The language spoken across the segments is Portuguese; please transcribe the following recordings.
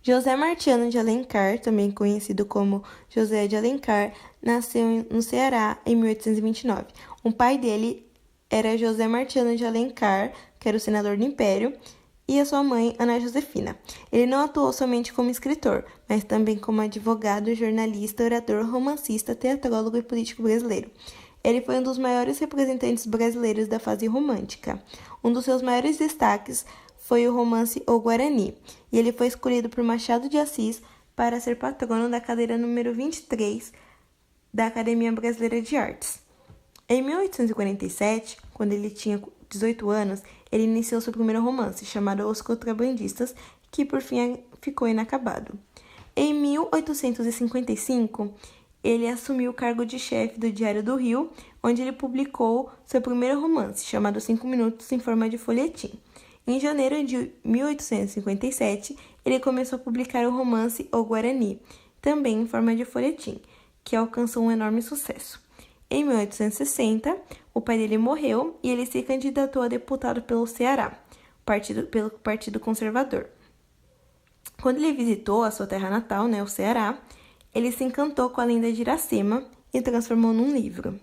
José Martiano de Alencar, também conhecido como José de Alencar, nasceu no Ceará em 1829. O pai dele era José Martiano de Alencar, que era o senador do Império, e a sua mãe, Ana Josefina. Ele não atuou somente como escritor, mas também como advogado, jornalista, orador, romancista, teatrólogo e político brasileiro. Ele foi um dos maiores representantes brasileiros da fase romântica. Um dos seus maiores destaques foi o romance O Guarani, e ele foi escolhido por Machado de Assis para ser patrono da cadeira número 23 da Academia Brasileira de Artes. Em 1847, quando ele tinha 18 anos, ele iniciou seu primeiro romance, chamado Os Contrabandistas, que por fim ficou inacabado. Em 1855, ele assumiu o cargo de chefe do Diário do Rio, onde ele publicou seu primeiro romance, chamado 5 Minutos, em forma de folhetim. Em janeiro de 1857, ele começou a publicar o romance O Guarani, também em forma de folhetim, que alcançou um enorme sucesso. Em 1860, o pai dele morreu e ele se candidatou a deputado pelo Ceará, pelo Partido Conservador. Quando ele visitou a sua terra natal, o Ceará, ele se encantou com a lenda de Iracema e transformou num livro.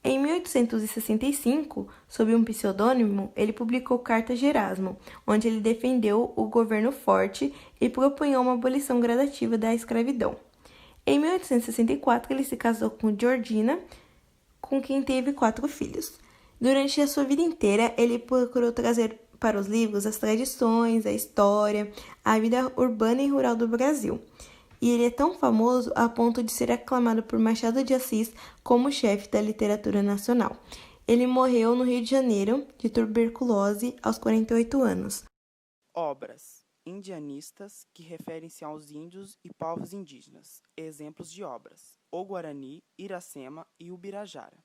Em 1865, sob um pseudônimo, ele publicou Cartas de Erasmo, onde ele defendeu o governo forte e propunha uma abolição gradativa da escravidão. Em 1864, ele se casou com Georgina, com quem teve 4 filhos. Durante a sua vida inteira, ele procurou trazer para os livros as tradições, a história, a vida urbana e rural do Brasil. E ele é tão famoso a ponto de ser aclamado por Machado de Assis como chefe da literatura nacional. Ele morreu no Rio de Janeiro de tuberculose aos 48 anos. Obras indianistas que referem-se aos índios e povos indígenas. Exemplos de obras: O Guarani, Iracema e Ubirajara.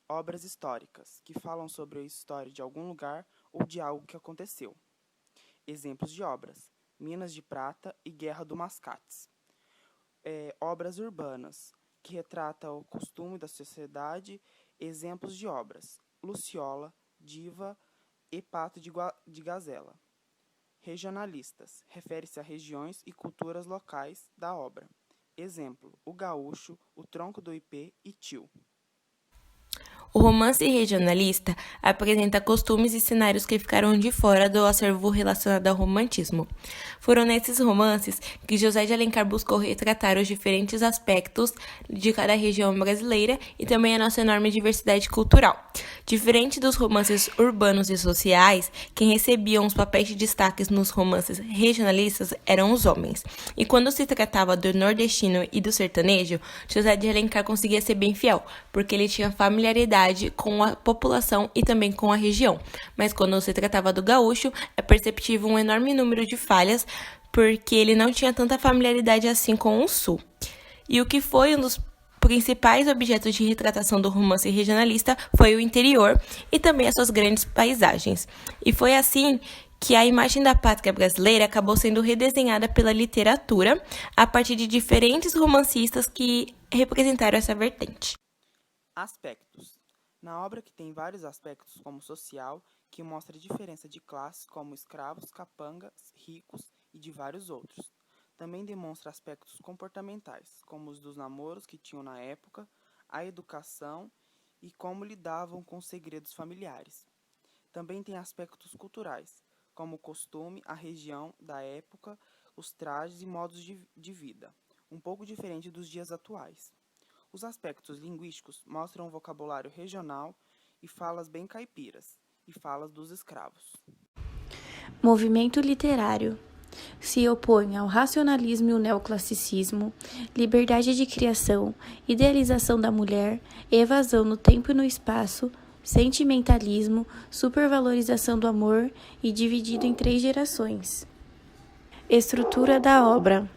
Obras históricas que falam sobre a história de algum lugar ou de algo que aconteceu. Exemplos de obras: Minas de Prata e Guerra do Mascates. Obras urbanas, que retratam o costume da sociedade. Exemplos de obras: Luciola, Diva e Pato de Gazela. Regionalistas, refere-se a regiões e culturas locais da obra. Exemplo: o gaúcho, o tronco do ipê e tio. O romance regionalista apresenta costumes e cenários que ficaram de fora do acervo relacionado ao romantismo. Foram nesses romances que José de Alencar buscou retratar os diferentes aspectos de cada região brasileira e também a nossa enorme diversidade cultural. Diferente dos romances urbanos e sociais, quem recebiam os papéis de destaque nos romances regionalistas eram os homens. E quando se tratava do nordestino e do sertanejo, José de Alencar conseguia ser bem fiel, porque ele tinha familiaridade com a população e também com a região. Mas quando se tratava do gaúcho, é perceptível um enorme número de falhas, porque ele não tinha tanta familiaridade assim com o sul. E o que foi um dos principais objetos de retratação do romance regionalista foi o interior e também as suas grandes paisagens. E foi assim que a imagem da pátria brasileira acabou sendo redesenhada pela literatura a partir de diferentes romancistas que representaram essa vertente. Aspectos. Na obra que tem vários aspectos como social, que mostra a diferença de classes como escravos, capangas, ricos e de vários outros. Também demonstra aspectos comportamentais, como os dos namoros que tinham na época, a educação e como lidavam com os segredos familiares. Também tem aspectos culturais, como o costume, a região da época, os trajes e modos de vida, um pouco diferente dos dias atuais. Os aspectos linguísticos mostram um vocabulário regional e falas bem caipiras, e falas dos escravos. Movimento literário. Se opõe ao racionalismo e o neoclassicismo, liberdade de criação, idealização da mulher, evasão no tempo e no espaço, sentimentalismo, supervalorização do amor e dividido em 3 gerações. Estrutura da obra.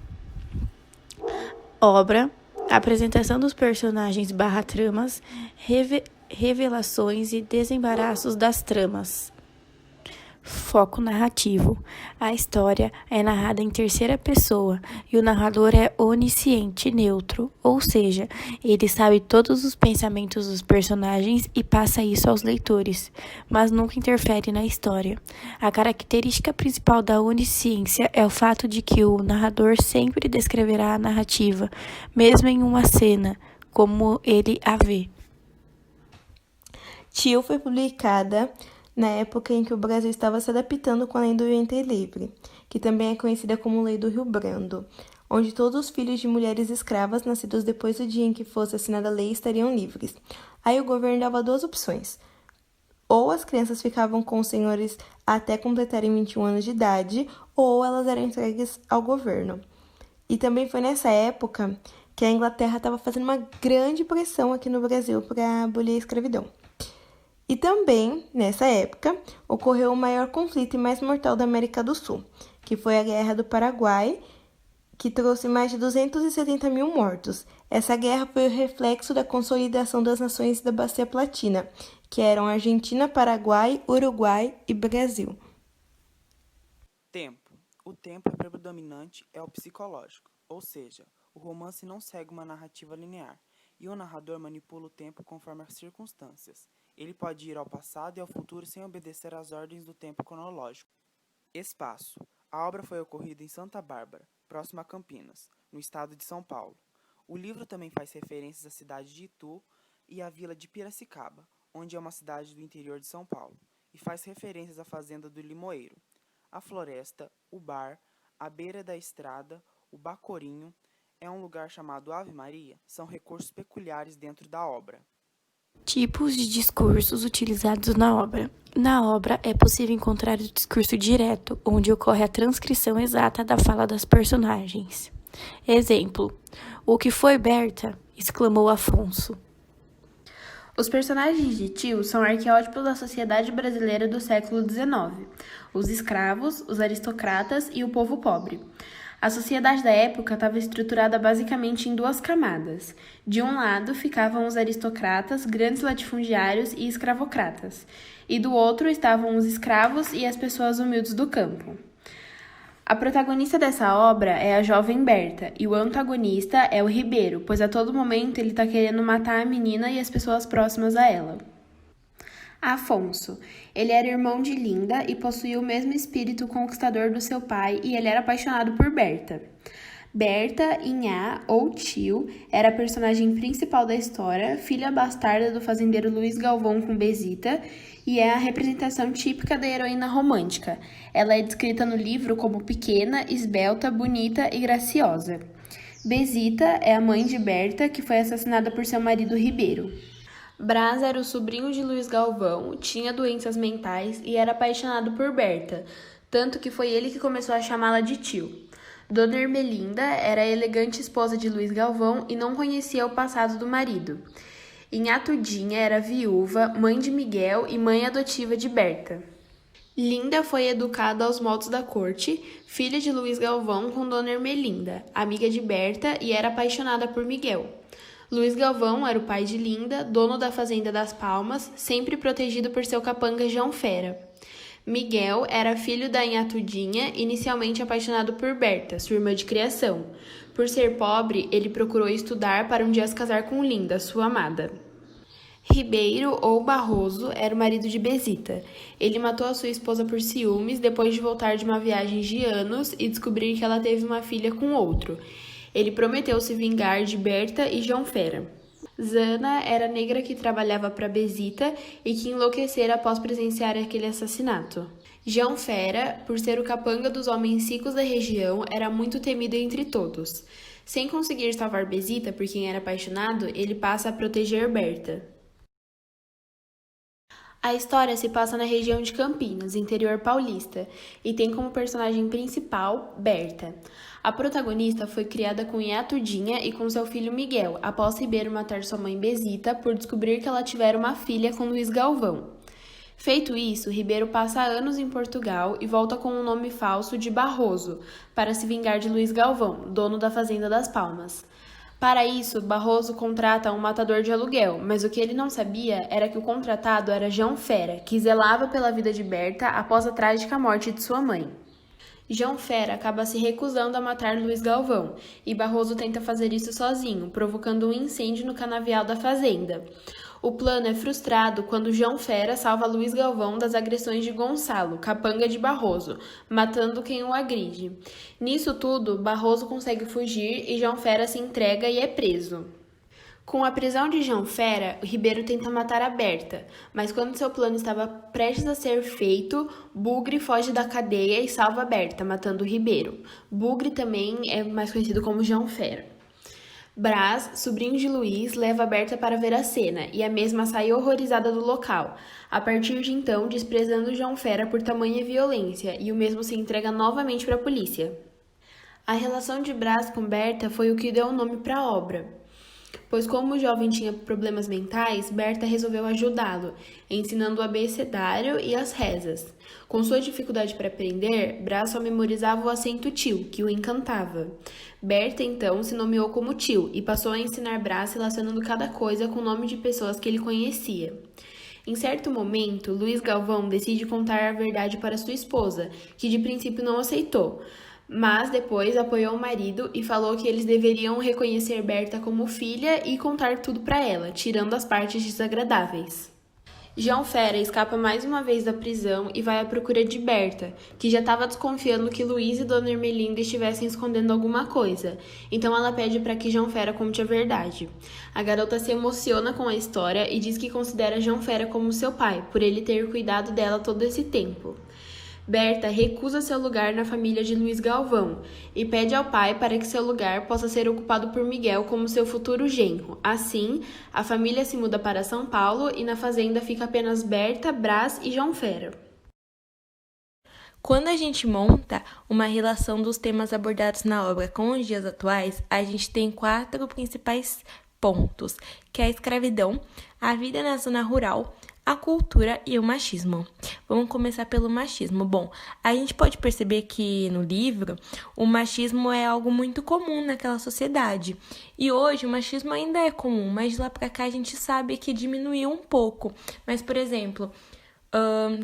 Obra: apresentação dos personagens / tramas, revelações e desembaraços das tramas. Foco narrativo. A história é narrada em terceira pessoa e o narrador é onisciente, neutro, ou seja, ele sabe todos os pensamentos dos personagens e passa isso aos leitores, mas nunca interfere na história. A característica principal da onisciência é o fato de que o narrador sempre descreverá a narrativa, mesmo em uma cena, como ele a vê. Tio foi publicada na época em que o Brasil estava se adaptando com a lei do ventre livre, que também é conhecida como Lei do Rio Brando, onde todos os filhos de mulheres escravas nascidos depois do dia em que fosse assinada a lei estariam livres. Aí o governo dava duas opções. Ou as crianças ficavam com os senhores até completarem 21 anos de idade, ou elas eram entregues ao governo. E também foi nessa época que a Inglaterra estava fazendo uma grande pressão aqui no Brasil para abolir a escravidão. E também, nessa época, ocorreu o maior conflito e mais mortal da América do Sul, que foi a Guerra do Paraguai, que trouxe mais de 270 mil mortos. Essa guerra foi o reflexo da consolidação das nações da Bacia Platina, que eram Argentina, Paraguai, Uruguai e Brasil. Tempo. O tempo predominante é o psicológico, ou seja, o romance não segue uma narrativa linear, e o narrador manipula o tempo conforme as circunstâncias. Ele pode ir ao passado e ao futuro sem obedecer às ordens do tempo cronológico. Espaço. A obra foi ocorrida em Santa Bárbara, próximo a Campinas, no estado de São Paulo. O livro também faz referências à cidade de Itu e à vila de Piracicaba, onde é uma cidade do interior de São Paulo, e faz referências à fazenda do Limoeiro, a floresta, o bar, a beira da estrada, o bacorinho, é um lugar chamado Ave Maria, são recursos peculiares dentro da obra. Tipos de discursos utilizados na obra. Na obra, é possível encontrar o discurso direto, onde ocorre a transcrição exata da fala das personagens. Exemplo: "O que foi, Berta?", exclamou Afonso. Os personagens de Tio são arquétipos da sociedade brasileira do século XIX, os escravos, os aristocratas e o povo pobre. A sociedade da época estava estruturada basicamente em duas camadas. De um lado ficavam os aristocratas, grandes latifundiários e escravocratas, e do outro estavam os escravos e as pessoas humildes do campo. A protagonista dessa obra é a jovem Berta, e o antagonista é o Ribeiro, pois a todo momento ele está querendo matar a menina e as pessoas próximas a ela. Afonso. Ele era irmão de Linda e possuía o mesmo espírito conquistador do seu pai, e ele era apaixonado por Berta. Berta, Inhá, ou Tio, era a personagem principal da história, filha bastarda do fazendeiro Luiz Galvão com Bezita, e é a representação típica da heroína romântica. Ela é descrita no livro como pequena, esbelta, bonita e graciosa. Bezita é a mãe de Berta, que foi assassinada por seu marido Ribeiro. Brás era o sobrinho de Luiz Galvão, tinha doenças mentais e era apaixonado por Berta, tanto que foi ele que começou a chamá-la de Tio. Dona Ermelinda era a elegante esposa de Luiz Galvão e não conhecia o passado do marido. Inhatudinha era viúva, mãe de Miguel e mãe adotiva de Berta. Linda foi educada aos modos da corte, filha de Luiz Galvão com Dona Ermelinda, amiga de Berta, e era apaixonada por Miguel. Luiz Galvão era o pai de Linda, dono da fazenda das Palmas, sempre protegido por seu capanga João Fera. Miguel era filho da Inhatudinha, inicialmente apaixonado por Berta, sua irmã de criação. Por ser pobre, ele procurou estudar para um dia se casar com Linda, sua amada. Ribeiro, ou Barroso, era o marido de Bezita. Ele matou a sua esposa por ciúmes depois de voltar de uma viagem de anos e descobrir que ela teve uma filha com outro. Ele prometeu se vingar de Berta e João Fera. Zana era a negra que trabalhava para Bezita e que enlouquecera após presenciar aquele assassinato. João Fera, por ser o capanga dos homens ricos da região, era muito temido entre todos. Sem conseguir salvar Bezita por quem era apaixonado, ele passa a proteger Berta. A história se passa na região de Campinas, interior paulista, e tem como personagem principal Berta. A protagonista foi criada com Inhatudinha e com seu filho Miguel, após Ribeiro matar sua mãe Bezita por descobrir que ela tivera uma filha com Luiz Galvão. Feito isso, Ribeiro passa anos em Portugal e volta com um nome falso de Barroso, para se vingar de Luiz Galvão, dono da Fazenda das Palmas. Para isso, Barroso contrata um matador de aluguel, mas o que ele não sabia era que o contratado era João Fera, que zelava pela vida de Berta após a trágica morte de sua mãe. João Fera acaba se recusando a matar Luiz Galvão, e Barroso tenta fazer isso sozinho, provocando um incêndio no canavial da fazenda. O plano é frustrado quando João Fera salva Luiz Galvão das agressões de Gonçalo, capanga de Barroso, matando quem o agride. Nisso tudo, Barroso consegue fugir e João Fera se entrega e é preso. Com a prisão de João Fera, Ribeiro tenta matar a Berta, mas quando seu plano estava prestes a ser feito, Bugre foge da cadeia e salva a Berta, matando Ribeiro. Bugre também é mais conhecido como João Fera. Brás, sobrinho de Luiz, leva a Berta para ver a cena, e a mesma sai horrorizada do local, a partir de então desprezando João Fera por tamanha violência, e o mesmo se entrega novamente para a polícia. A relação de Brás com Berta foi o que deu o nome para a obra. Pois como o jovem tinha problemas mentais, Berta resolveu ajudá-lo, ensinando o abecedário e as rezas. Com sua dificuldade para aprender, Brás só memorizava o acento tio, que o encantava. Berta, então, se nomeou como tio e passou a ensinar Brás relacionando cada coisa com o nome de pessoas que ele conhecia. Em certo momento, Luiz Galvão decide contar a verdade para sua esposa, que de princípio não aceitou, mas depois apoiou o marido e falou que eles deveriam reconhecer Berta como filha e contar tudo para ela, tirando as partes desagradáveis. João Fera escapa mais uma vez da prisão e vai à procura de Berta, que já estava desconfiando que Luiz e Dona Ermelinda estivessem escondendo alguma coisa, então ela pede para que João Fera conte a verdade. A garota se emociona com a história e diz que considera João Fera como seu pai, por ele ter cuidado dela todo esse tempo. Berta recusa seu lugar na família de Luiz Galvão e pede ao pai para que seu lugar possa ser ocupado por Miguel como seu futuro genro. Assim, a família se muda para São Paulo e na fazenda fica apenas Berta, Brás e João Fera. Quando a gente monta uma relação dos temas abordados na obra com os dias atuais, a gente tem 4 principais pontos, que é a escravidão, a vida na zona rural, a cultura e o machismo. Vamos começar pelo machismo. Bom, a gente pode perceber que no livro o machismo é algo muito comum naquela sociedade. E hoje o machismo ainda é comum, mas de lá pra cá a gente sabe que diminuiu um pouco. Mas, por exemplo,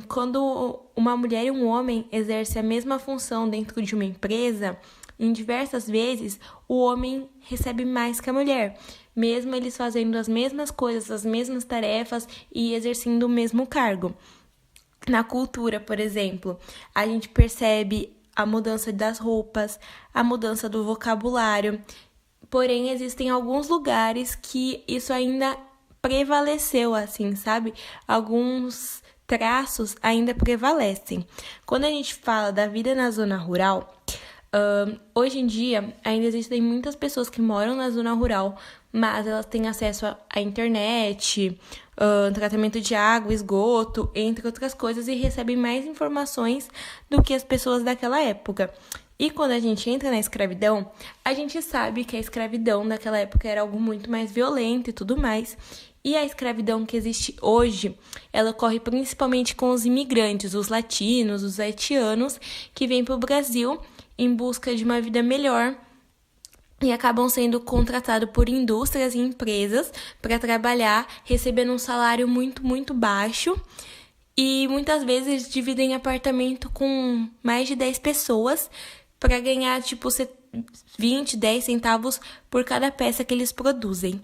quando uma mulher e um homem exercem a mesma função dentro de uma empresa, em diversas vezes o homem recebe mais que a mulher, mesmo eles fazendo as mesmas coisas, as mesmas tarefas e exercendo o mesmo cargo. Na cultura, por exemplo, a gente percebe a mudança das roupas, a mudança do vocabulário, porém existem alguns lugares que isso ainda prevaleceu, assim, sabe? Alguns traços ainda prevalecem. Quando a gente fala da vida na zona rural, hoje em dia ainda existem muitas pessoas que moram na zona rural, mas elas têm acesso à internet, tratamento de água, esgoto, entre outras coisas, e recebem mais informações do que as pessoas daquela época. E quando a gente entra na escravidão, a gente sabe que a escravidão daquela época era algo muito mais violento e tudo mais. E a escravidão que existe hoje, ela ocorre principalmente com os imigrantes, os latinos, os haitianos, que vêm para o Brasil em busca de uma vida melhor e acabam sendo contratados por indústrias e empresas para trabalhar, recebendo um salário muito, muito baixo. E muitas vezes eles dividem apartamento com mais de 10 pessoas para ganhar, 10 centavos por cada peça que eles produzem.